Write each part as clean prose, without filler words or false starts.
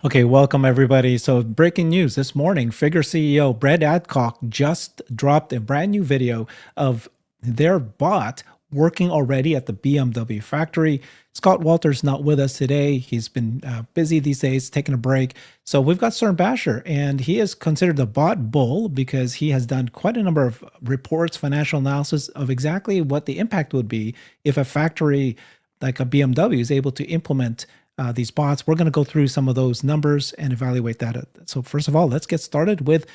Okay, welcome everybody. So, breaking news this morning, Figure CEO Brad Adcock just dropped a brand new video of their bot working already at the BMW factory. Scott Walter's not with us today. He's been busy these days, taking a break. So, we've got Søren Basher, and he is considered the bot bull because he has done quite a number of reports, financial analysis of exactly what the impact would be if a factory like a BMW is able to implement these bots. We're going to go through some of those numbers and evaluate that. So first of all, let's get started with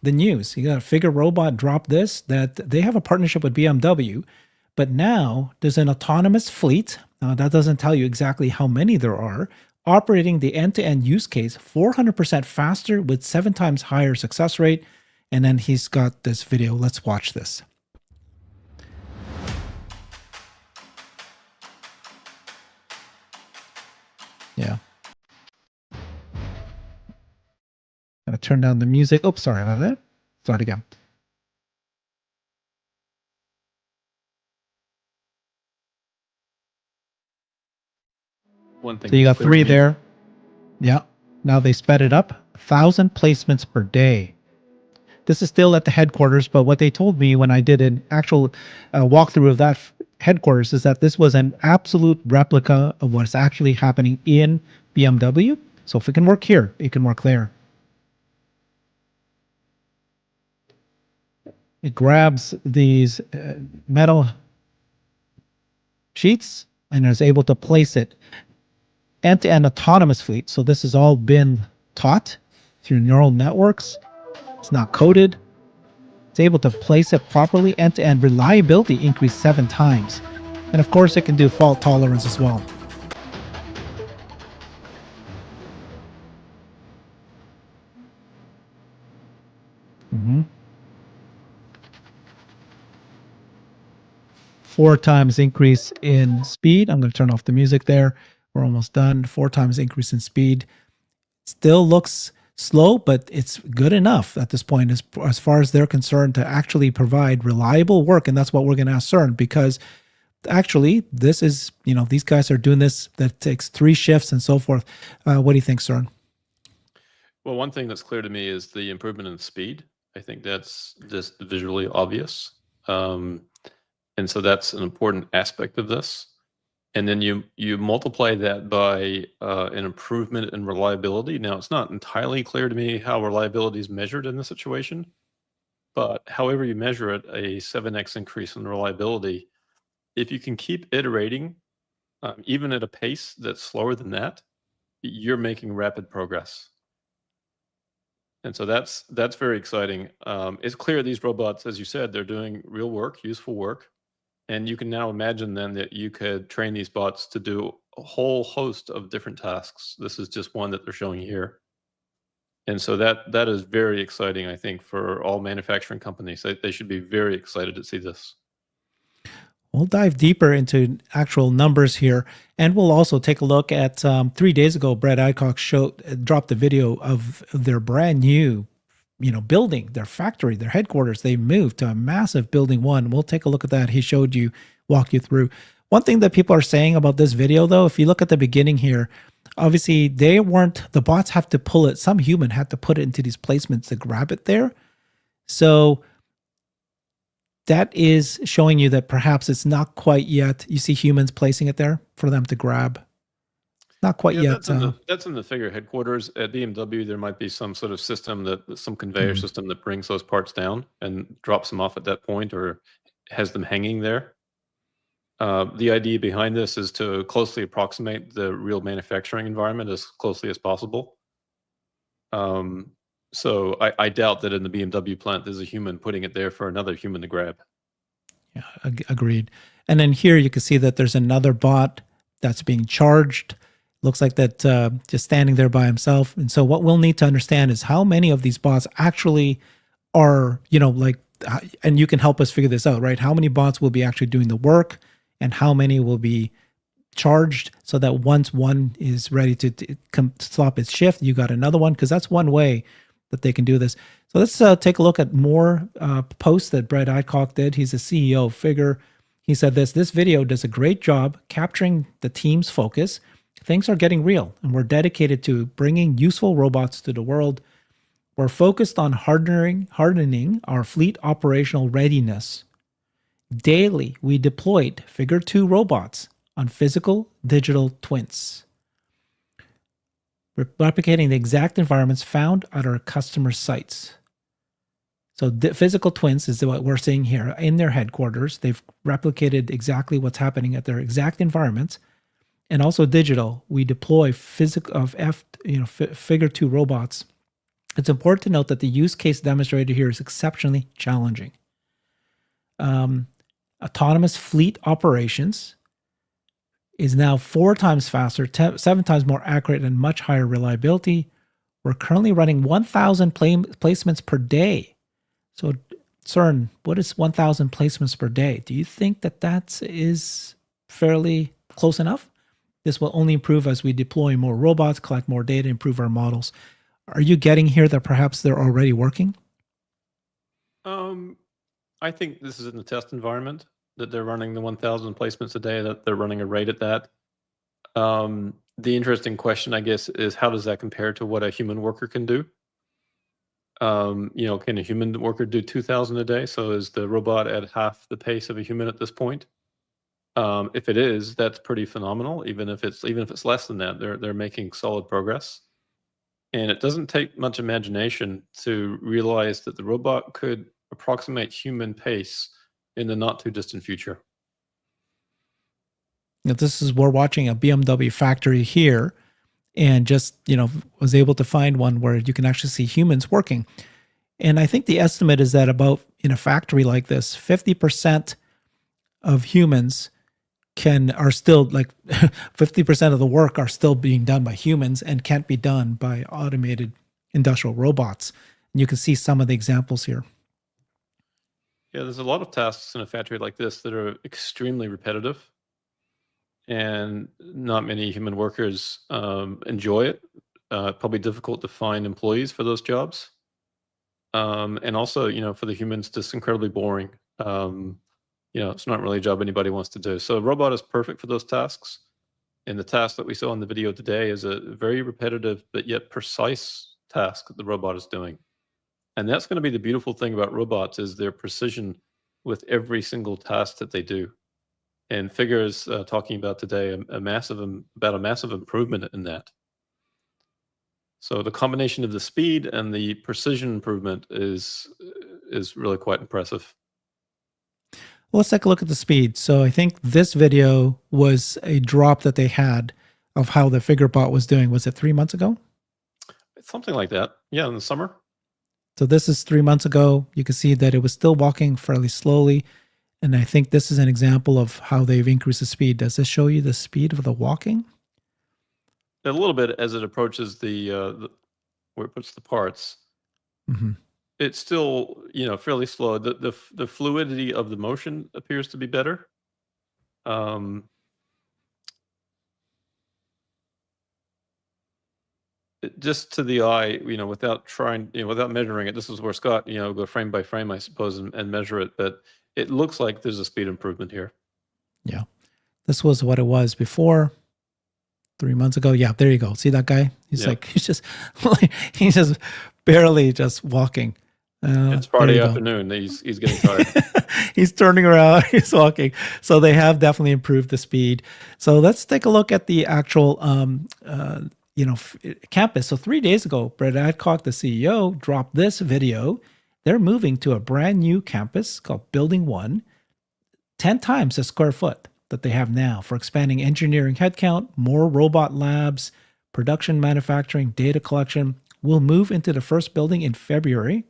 the news. You got a Figure Robot drop this, that they have a partnership with BMW, but now there's an autonomous fleet. That doesn't tell you exactly how many there are, operating the end-to-end use case 400% faster with 7 times higher success rate. And then he's got this video. Let's watch this. Yeah. Gonna turn down the music. Oh, sorry about that. Start again. One thing. So you got 3 there. Yeah. Now they sped it up. 1,000 placements per day. This is still at the headquarters, but what they told me when I did an actual walkthrough of that headquarters is that this was an absolute replica of what's actually happening in BMW. So if it can work here, it can work there. It grabs these metal sheets and is able to place it end-to-end autonomous fleet. So this has all been taught through neural networks. It's not coded. It's able to place it properly. End-to-end reliability increased 7 times. And of course, it can do fault tolerance as well. Mm-hmm. 4 times increase in speed. I'm going to turn off the music there. We're almost done. 4 times increase in speed. Still looks slow, but it's good enough at this point as far as they're concerned to actually provide reliable work. And that's what we're going to ask CERN, because actually this is, these guys are doing this that takes 3 shifts and so forth. What do you think, CERN? Well, one thing that's clear to me is the improvement in speed. I think that's just visually obvious. And so that's an important aspect of this. And then you multiply that by an improvement in reliability. Now, it's not entirely clear to me how reliability is measured in this situation, but however you measure it, a 7x increase in reliability, if you can keep iterating, even at a pace that's slower than that, you're making rapid progress. And so that's very exciting. It's clear these robots, as you said, they're doing real work, useful work. And you can now imagine then that you could train these bots to do a whole host of different tasks. This is just one that they're showing here. And so that is very exciting, I think, for all manufacturing companies. They should be very excited to see this. We'll dive deeper into actual numbers here, and we'll also take a look at 3 days ago, Brad Adcock dropped a video of their brand new building, their factory, their headquarters. They moved to a massive building 1. We'll take a look at that. He walk you through. One thing that people are saying about this video, though, if you look at the beginning here, obviously the bots have to pull it. Some human had to put it into these placements to grab it there. So that is showing you that perhaps it's not quite yet. You see humans placing it there for them to grab. Not quite yet. That's in the Figure headquarters. At BMW, there might be some sort of system some conveyor system that brings those parts down and drops them off at that point, or has them hanging there. The idea behind this is to closely approximate the real manufacturing environment as closely as possible. So I doubt that in the BMW plant there's a human putting it there for another human to grab. Yeah, agreed. And then here you can see that there's another bot that's being charged. Looks like that just standing there by himself. And so what we'll need to understand is how many of these bots actually are, and you can help us figure this out, right? How many bots will be actually doing the work and how many will be charged, so that once one is ready to stop its shift, you got another one, because that's one way that they can do this. So let's take a look at more posts that Brad Adcock did. He's the CEO of Figure. He said this video does a great job capturing the team's focus, things are getting real, and we're dedicated to bringing useful robots to the world. We're focused on hardening our fleet operational readiness. Daily, we deployed Figure 2 robots on physical digital twins, replicating the exact environments found at our customer sites. So the physical twins is what we're seeing here in their headquarters. They've replicated exactly what's happening at their exact environments. And also digital, we deploy Figure 2 robots. It's important to note that the use case demonstrated here is exceptionally challenging. Autonomous fleet operations is now 4 times faster, 7 times more accurate, and much higher reliability. We're currently running 1,000 placements per day. So, CERN, what is 1,000 placements per day? Do you think that is fairly close enough? This will only improve as we deploy more robots, collect more data, improve our models. Are you getting here that perhaps they're already working? I think this is in the test environment that they're running the 1,000 placements a day, that they're running a rate at that. The interesting question, I guess, is how does that compare to what a human worker can do? Can a human worker do 2,000 a day? So is the robot at half the pace of a human at this point? If it is, that's pretty phenomenal. Even if it's less than that, they're making solid progress. And it doesn't take much imagination to realize that the robot could approximate human pace in the not too distant future. Now, we're watching a BMW factory here, and just was able to find one where you can actually see humans working. And I think the estimate is that about in a factory like this, 50% of humans are still 50% of the work are still being done by humans and can't be done by automated industrial robots. And you can see some of the examples here. Yeah, there's a lot of tasks in a factory like this that are extremely repetitive, and not many human workers enjoy it. Probably difficult to find employees for those jobs. And also, for the humans, just incredibly boring. It's not really a job anybody wants to do. So a robot is perfect for those tasks. And the task that we saw in the video today is a very repetitive but yet precise task that the robot is doing. And that's going to be the beautiful thing about robots, is their precision with every single task that they do. And Figure is talking about today a massive improvement in that. So the combination of the speed and the precision improvement is really quite impressive. Well, let's take a look at the speed. So I think this video was a drop that they had of how the Figure bot was doing. Was it 3 months ago? Something like that. Yeah, in the summer. So this is 3 months ago. You can see that it was still walking fairly slowly. And I think this is an example of how they've increased the speed. Does this show you the speed of the walking? A little bit as it approaches the where it puts the parts. Mm-hmm. It's still, fairly slow. The fluidity of the motion appears to be better. Just to the eye, without measuring it, this is where Scott, go frame by frame, I suppose, and measure it. But it looks like there's a speed improvement here. Yeah. This was what it was before 3 months ago. Yeah, there you go. See that guy? He's he's just barely just walking. It's Friday afternoon. He's getting tired. He's turning around. He's walking. So they have definitely improved the speed. So let's take a look at the actual campus. So 3 days ago, Brett Adcock, the CEO, dropped this video. They're moving to a brand new campus called Building 1, 10 times the square foot that they have now, for expanding engineering headcount, more robot labs, production manufacturing, data collection. We'll move into the first building in February,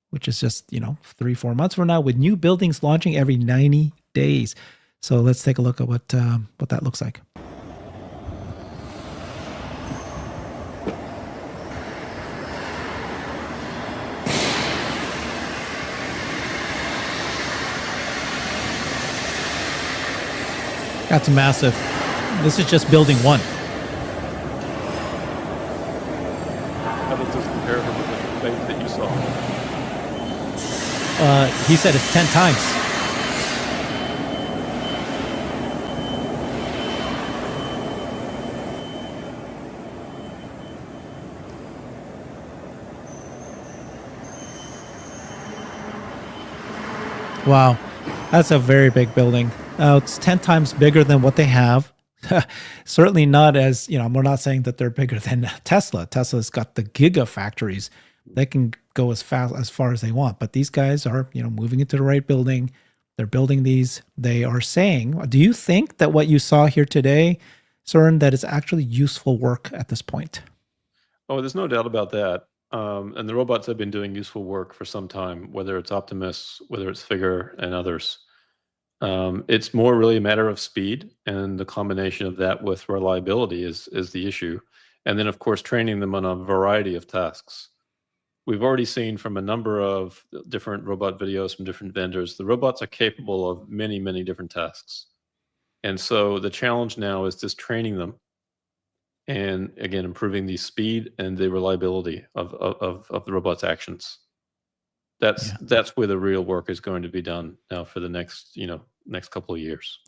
which is just 3-4 months from now, with new buildings launching every 90 days. So let's take a look at what that looks like. That's massive. This is just building 1. How does this compare to the debate that you saw? He said it's 10 times. Wow, that's a very big building. It's 10 times bigger than what they have. Certainly not as, we're not saying that they're bigger than Tesla. Tesla's got the gigafactories. They can go as far as they want, but these guys are, moving into the right building. They're building these. They are saying, do you think that what you saw here today, CERN, that is actually useful work at this point? Oh, there's no doubt about that. And the robots have been doing useful work for some time, whether it's Optimus, whether it's Figure, and others. It's more really a matter of speed, and the combination of that with reliability is the issue. And then, of course, training them on a variety of tasks. We've already seen from a number of different robot videos from different vendors, the robots are capable of many, many different tasks. And so the challenge now is just training them and, again, improving the speed and the reliability of the robot's actions. That's where the real work is going to be done now for the next couple of years.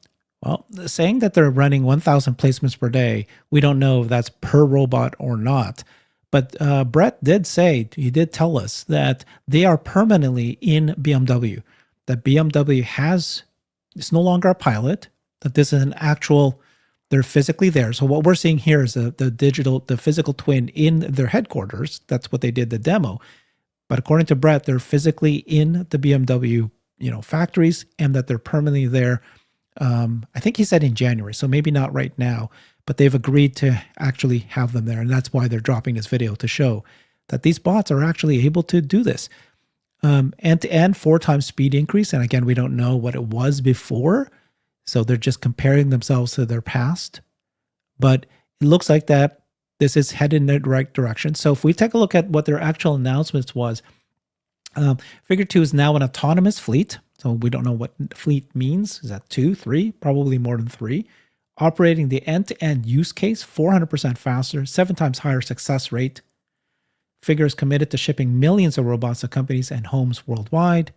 Well, saying that they're running 1,000 placements per day, we don't know if that's per robot or not. But Brett did say, he did tell us that they are permanently in BMW, that BMW it's no longer a pilot, that this is an actual, they're physically there. So what we're seeing here is the physical twin in their headquarters. That's what they did, the demo. But according to Brett, they're physically in the BMW, factories, and that they're permanently there. I think he said in January, so maybe not right now, but they've agreed to actually have them there. And that's why they're dropping this video to show that these bots are actually able to do this. End-to-end 4 times speed increase. And again, we don't know what it was before. So they're just comparing themselves to their past. But it looks like that this is headed in the right direction. So if we take a look at what their actual announcements was, Figure 2 is now an autonomous fleet. So we don't know what fleet means. Is that 2, 3? Probably more than 3. Operating the end-to-end use case 400% faster, 7 times higher success rate. Figure is committed to shipping millions of robots to companies and homes worldwide.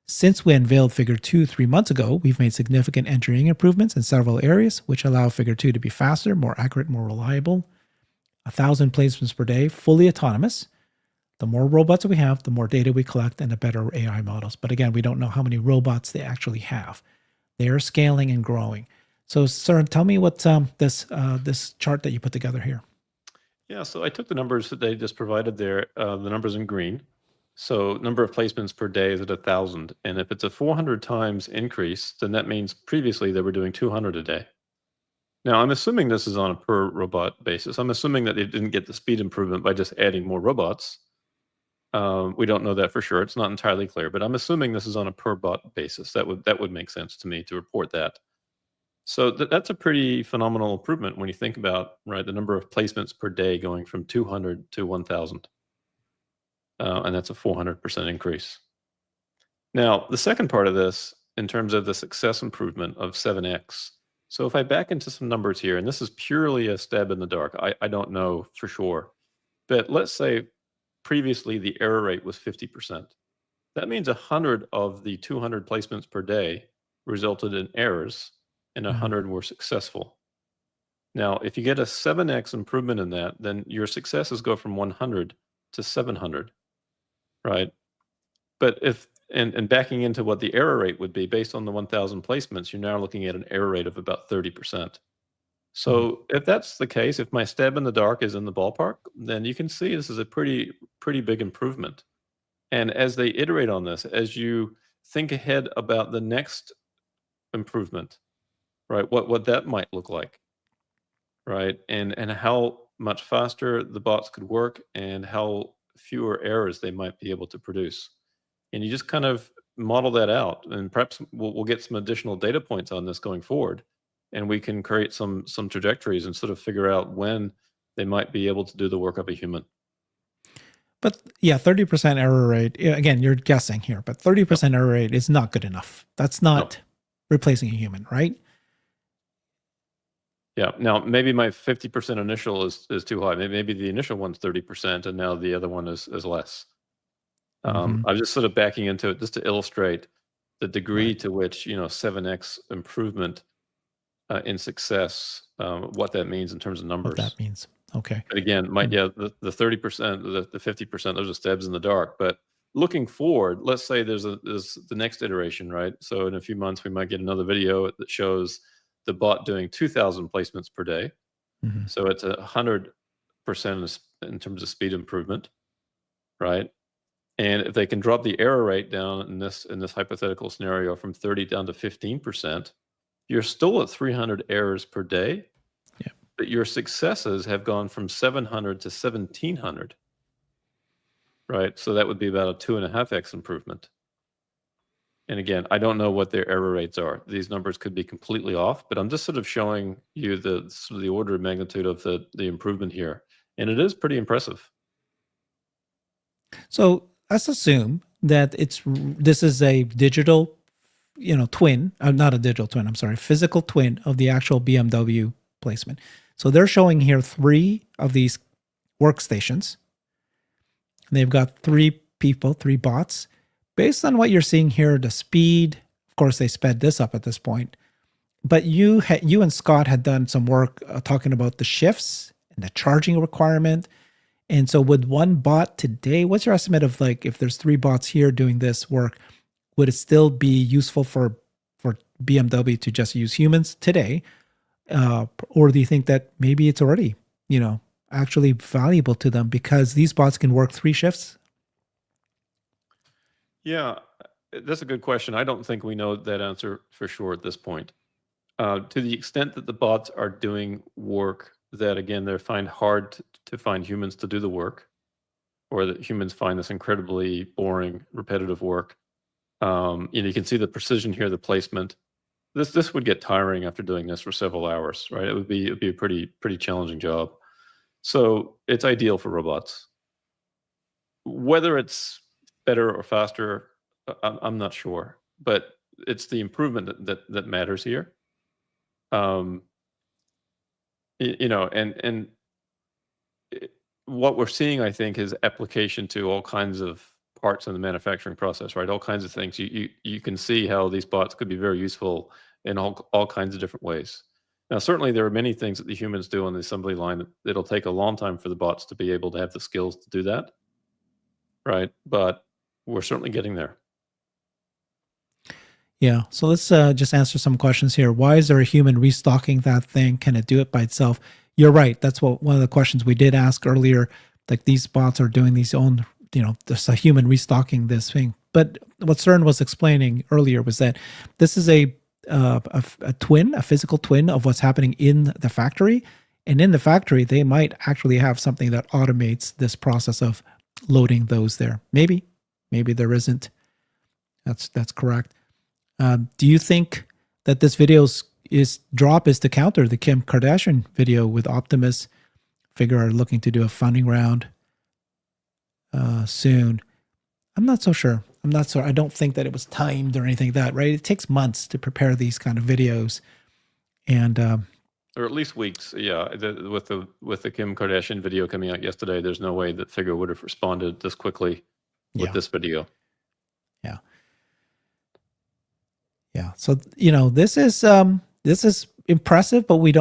Since we unveiled Figure 2 3 months ago, we've made significant engineering improvements in several areas, which allow Figure 2 to be faster, more accurate, more reliable. 1,000 placements per day, fully autonomous. The more robots we have, the more data we collect and the better AI models. But again, we don't know how many robots they actually have. They are scaling and growing. So, sir, tell me what this chart that you put together here. Yeah, so I took the numbers that they just provided there, the numbers in green. So number of placements per day is at 1,000. And if it's a 400 times increase, then that means previously they were doing 200 a day. Now, I'm assuming this is on a per robot basis. I'm assuming that they didn't get the speed improvement by just adding more robots. We don't know that for sure. It's not entirely clear, but I'm assuming this is on a per bot basis. That would make sense to me to report that. So that's a pretty phenomenal improvement when you think about, right, the number of placements per day going from 200 to 1,000. And that's a 400% increase. Now, the second part of this, in terms of the success improvement of 7x, so if I back into some numbers here, and this is purely a stab in the dark, I don't know for sure, but let's say previously the error rate was 50%. That means 100 of the 200 placements per day resulted in errors, and 100 were successful. Now, if you get a 7x improvement in that, then your successes go from 100 to 700, right? But if and backing into what the error rate would be based on the 1,000 placements, you're now looking at an error rate of about 30%. So if that's the case, if my stab in the dark is in the ballpark, then you can see this is a pretty big improvement. And as they iterate on this, as you think ahead about the next improvement, right, what that might look like, right, and how much faster the bots could work and how fewer errors they might be able to produce. And you just kind of model that out, and perhaps we'll get some additional data points on this going forward, and we can create some trajectories and sort of figure out when they might be able to do the work of a human. But yeah, 30% error rate. Again, you're guessing here, but 30% error rate is not good enough. That's not replacing a human, right? Yeah. Now, maybe my 50% initial is too high. Maybe the initial one's 30%, and now the other one is less. I'm just sort of backing into it just to illustrate the degree to which 7x improvement in success, what that means in terms of numbers. What that means. Okay. But again, the 30%, the 50%, those are stabs in the dark. But looking forward, let's say there's the next iteration, right? So in a few months, we might get another video that shows the bot doing 2,000 placements per day. Mm-hmm. So it's 100% in terms of speed improvement, right? And if they can drop the error rate down in this hypothetical scenario from 30 down to 15%, you're still at 300 errors per day, but your successes have gone from 700 to 1,700, right? So that would be about a 2.5x improvement. And again, I don't know what their error rates are. These numbers could be completely off, but I'm just sort of showing you the sort of the order of magnitude of the improvement here. And it is pretty impressive. So let's assume that this is a digital, twin, not a digital twin, I'm sorry, physical twin of the actual BMW placement. So they're showing here 3 of these workstations. And they've got 3 people, 3 bots. Based on what you're seeing here, the speed, of course, they sped this up at this point. But you and Scott had done some work talking about the shifts and the charging requirement. And so with one bot today, what's your estimate of, like, if there's 3 bots here doing this work, would it still be useful for BMW to just use humans today? Or do you think that maybe it's already, actually valuable to them because these bots can work 3 shifts? Yeah, that's a good question. I don't think we know that answer for sure at this point. To the extent that the bots are doing work that, again, they find hard to find humans to do the work, or that humans find this incredibly boring, repetitive work. You can see the precision here, the placement. This would get tiring after doing this for several hours, right? It'd be a pretty challenging job. So it's ideal for robots. Whether it's better or faster, I'm not sure, but it's the improvement that matters here. And what we're seeing, I think, is application to all kinds of parts in the manufacturing process, right? All kinds of things. You can see how these bots could be very useful in all kinds of different ways. Now, certainly there are many things that the humans do on the assembly line that it'll take a long time for the bots to be able to have the skills to do that, right? But we're certainly getting there. Yeah. So let's just answer some questions here. Why is there a human restocking that thing? Can it do it by itself? You're right. That's one of the questions we did ask earlier. Like, these bots are doing these own, there's a human restocking this thing. But what CERN was explaining earlier was that this is a twin, a physical twin of what's happening in the factory. And in the factory, they might actually have something that automates this process of loading those there. Maybe there isn't. That's correct. Do you think that this video's drop is to counter the Kim Kardashian video with Optimus? Figure are looking to do a funding round soon. I'm not so sure. I don't think that it was timed or anything like that, right? It takes months to prepare these kind of videos, and or at least weeks. Yeah, with the Kim Kardashian video coming out yesterday, there's no way that Figure would have responded this quickly with this video. Yeah. Yeah. So, this is impressive, but we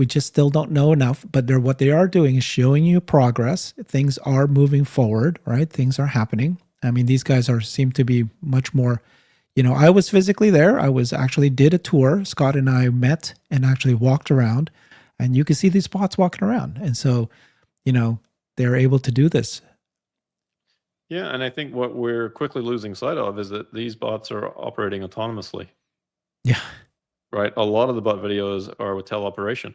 just still don't know enough. But what they are doing is showing you progress. Things are moving forward, right? Things are happening. I mean, these guys seem to be much more, I was physically there. I actually did a tour. Scott and I met and actually walked around, and you can see these bots walking around. And so, they're able to do this. Yeah. And I think what we're quickly losing sight of is that these bots are operating autonomously. Yeah. Right. A lot of the bot videos are with teleoperation,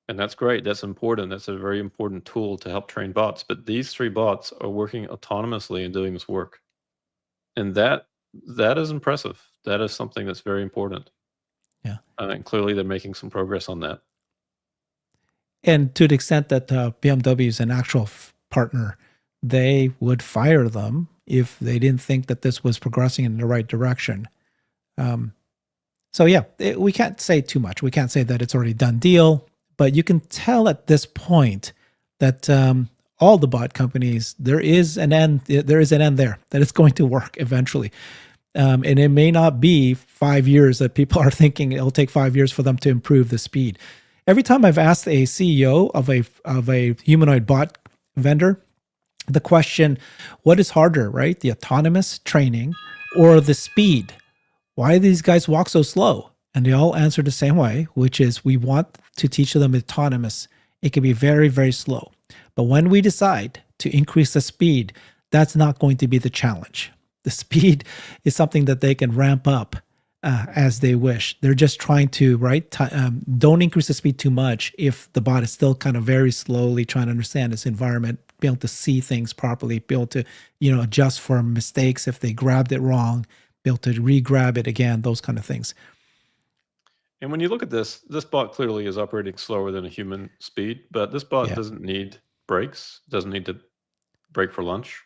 and that's great. That's important. That's a very important tool to help train bots. But these 3 bots are working autonomously and doing this work. And that is impressive. That is something that's very important. Yeah. And clearly they're making some progress on that. And to the extent that BMW is an actual partner, they would fire them if they didn't think that this was progressing in the right direction. So yeah, we can't say too much. We can't say that it's already done deal, but you can tell at this point that all the bot companies, there is an end there, that it's going to work eventually. And it may not be 5 years that people are thinking it'll take 5 years for them to improve the speed. Every time I've asked a CEO of a humanoid bot vendor, the question, what is harder, right? The autonomous training or the speed? Why do these guys walk so slow? And they all answer the same way, which is we want to teach them autonomous. It can be very, very slow. But when we decide to increase the speed, that's not going to be the challenge. The speed is something that they can ramp up as they wish. They're just trying to, right? Don't increase the speed too much if the bot is still kind of very slowly trying to understand its environment, be able to see things properly, be able to, adjust for mistakes if they grabbed it wrong, be able to re-grab it again, those kind of things. And when you look at this bot clearly is operating slower than a human speed, but this bot doesn't need breaks, doesn't need to break for lunch,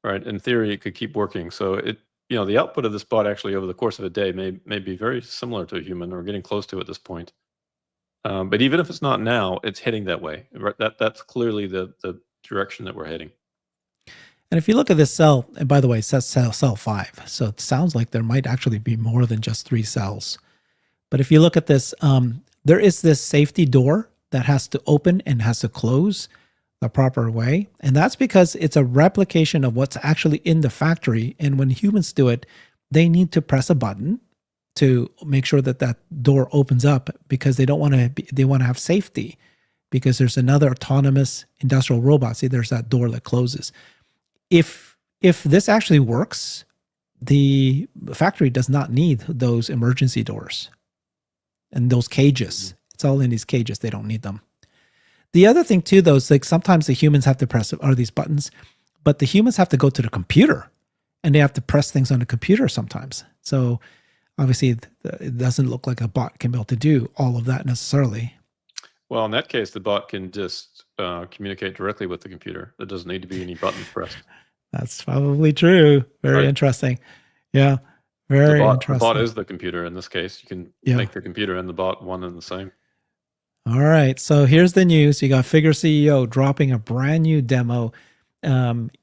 right? In theory, it could keep working. So the output of this bot actually over the course of a day may be very similar to a human or getting close to at this point. But even if it's not now, it's heading that way. That's clearly the direction that we're heading. And if you look at this cell, and by the way, it says cell 5, so it sounds like there might actually be more than just 3 cells. But if you look at this, there is this safety door that has to open and has to close the proper way. And that's because it's a replication of what's actually in the factory. And when humans do it, they need to press a button to make sure that that door opens up because they don't want to, they want to have safety because there's another autonomous industrial robot. See, there's that door that closes. If this actually works, the factory does not need those emergency doors and those cages. It's all in these cages. They don't need them. The other thing too, though, is like sometimes the humans have to press these buttons, but the humans have to go to the computer and they have to press things on the computer sometimes. So obviously it doesn't look like a bot can be able to do all of that necessarily. Well, in that case, the bot can just communicate directly with the computer. There doesn't need to be any buttons pressed. That's probably true. Very interesting. Yeah. Very interesting. The bot is the computer in this case. You can make the computer and the bot one and the same. All right. So here's the news. You got Figure CEO dropping a brand new demo.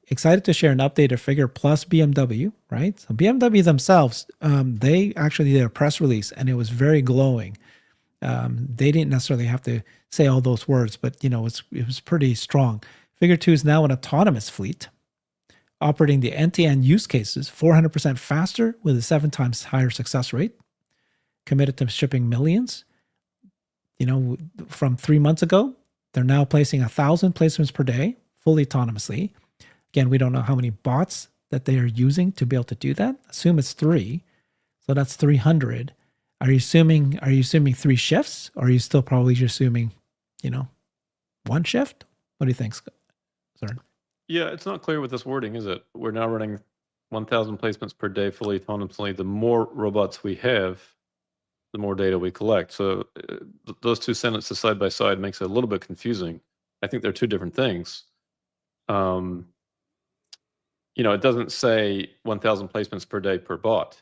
Excited to share an update of Figure plus BMW, right? So BMW themselves, they actually did a press release and it was very glowing. They didn't necessarily have to say all those words, but it was pretty strong. Figure 2 is now an autonomous fleet, operating the end-to-end use cases 400% faster with a 7 times higher success rate, committed to shipping millions. From 3 months ago, they're now placing 1,000 placements per day, fully autonomously. Again, we don't know how many bots that they are using to be able to do that. Assume it's 3, so that's 300. Are you assuming 3 shifts, or are you still probably just assuming, 1 shift? What do you think, Søren? Yeah, it's not clear with this wording, is it? We're now running 1,000 placements per day fully autonomously. The more robots we have, the more data we collect. So those two sentences side by side makes it a little bit confusing. I think they're two different things. It doesn't say 1,000 placements per day per bot,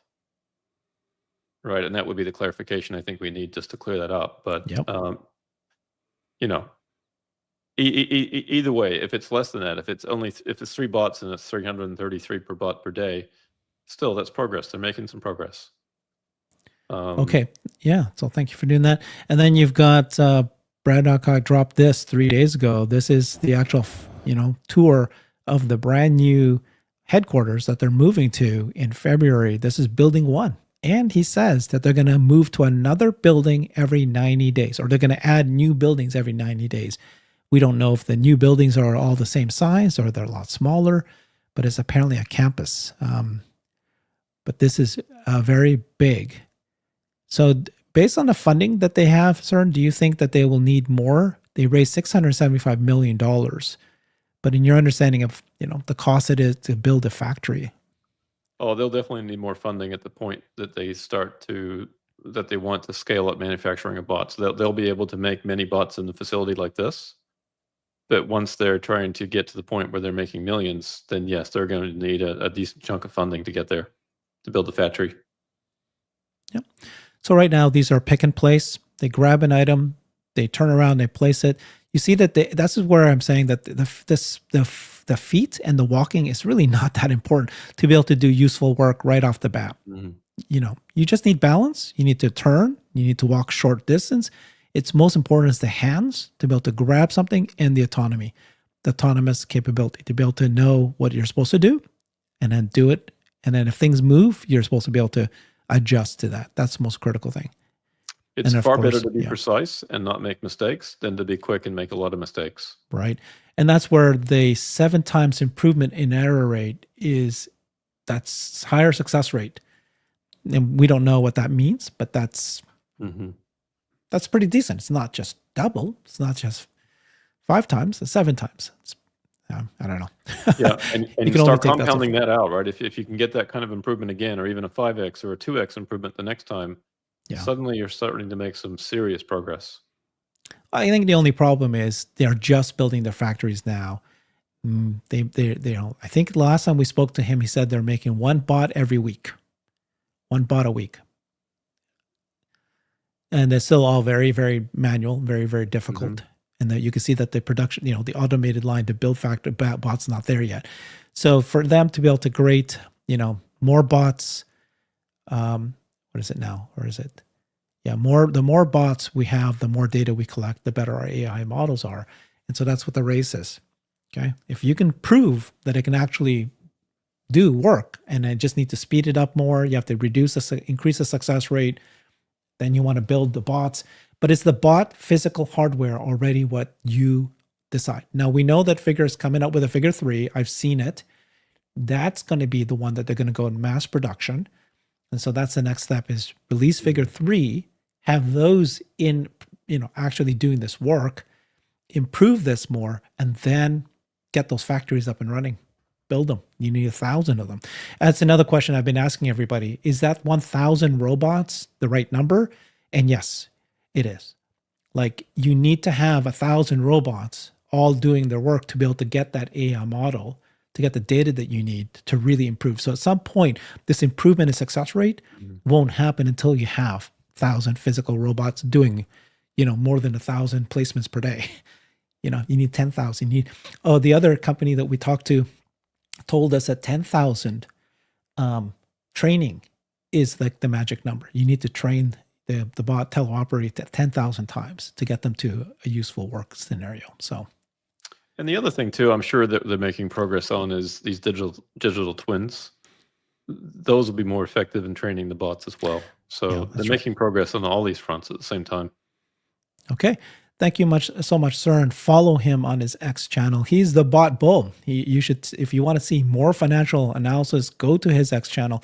right? And that would be the clarification I think we need just to clear that up. But either way, if it's less than that, if it's 3 bots and it's 333 per bot per day, still that's progress. They're making some progress. Okay. Yeah. So thank you for doing that. And then you've got Brad Adcock dropped this 3 days ago. This is the actual, tour of the brand new headquarters that they're moving to in February. This is building 1. And he says that they're going to move to another building every 90 days, or they're going to add new buildings every 90 days. We don't know if the new buildings are all the same size or they're a lot smaller, but it's apparently a campus. But this is very big. So based on the funding that they have, Søren, do you think that they will need more? They raised $675 million. But in your understanding of, the cost it is to build a factory? Oh, they'll definitely need more funding at the point that they want to scale up manufacturing of bots. They'll be able to make many bots in the facility like this. But once they're trying to get to the point where they're making millions, then yes, they're going to need a decent chunk of funding to get there, to build the factory. Yep. So right now, these are pick and place. They grab an item, they turn around, they place it. You see that this is where I'm saying that the feet and the walking is really not that important to be able to do useful work right off the bat. Mm-hmm. You just need balance. You need to turn. You need to walk short distance. It's most important is the hands to be able to grab something and the autonomy. the autonomous capability to be able to know what you're supposed to do and then do it. And then if things move, you're supposed to be able to adjust to that. That's the most critical thing. It's And of far course, better to be yeah. precise and not make mistakes than to be quick and make a lot of mistakes. Right. And that's where the 7 times improvement in error rate that's higher success rate. And we don't know what that means, but that's pretty decent. It's not just double. It's not just 5 times, it's 7 times. I don't know. Yeah, and You you can only start take that so compounding far. that out, right? If you can get that kind of improvement again, or even a 5x or a 2x improvement the next time, Yeah. suddenly you're starting to make some serious progress. I think the only problem is they're just building their factories now. They don't. I think last time we spoke to him, he said they're making 1 bot every week, 1 bot a week, and they're still all very, very manual, very, very difficult. And that you can see that the production, the automated line to build factory bots not there yet. So for them to be able to create, more bots, what is it now? Or is it? Yeah, the more bots we have, the more data we collect, the better our AI models are. And so that's what the race is. Okay. If you can prove that it can actually do work and I just need to speed it up more, you have to increase the success rate, then you want to build the bots. But it's the bot physical hardware already what you decide. Now we know that Figure is coming up with a Figure 3. I've seen it. That's going to be the one that they're going to go in mass production. And so that's the next step is release Figure 3, have those in, actually doing this work, improve this more, and then get those factories up and running. Build them. You need 1,000 of them. That's another question I've been asking everybody. Is that 1,000 robots the right number? And yes, it is. Like you need to have 1,000 robots all doing their work to be able to get that AI model, to get the data that you need to really improve. So at some point, this improvement in success rate won't happen until you have 1,000 physical robots doing, more than 1,000 placements per day. You need 10,000. The other company that we talked to told us that 10,000 training is like the magic number. You need to train the bot teleoperate 10,000 times to get them to a useful work scenario. So, and the other thing too, I'm sure that they're making progress on is these digital twins. Those will be more effective in training the bots as well. So they're making progress on all these fronts at the same time. Okay. Thank you so much, sir, and follow him on his X channel. He's the bot bull. You should, if you want to see more financial analysis, go to his X channel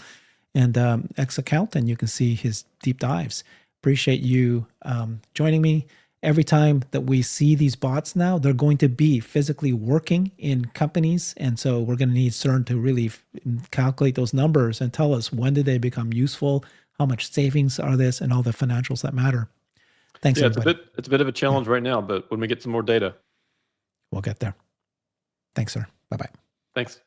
and X account, and you can see his deep dives. Appreciate you joining me. Every time that we see these bots now, they're going to be physically working in companies, and so we're going to need CERN to really calculate those numbers and tell us when did they become useful, how much savings are this, and all the financials that matter. Thanks, everybody. It's a bit of a challenge right now, but when we get some more data, we'll get there. Thanks, sir. Bye-bye. Thanks.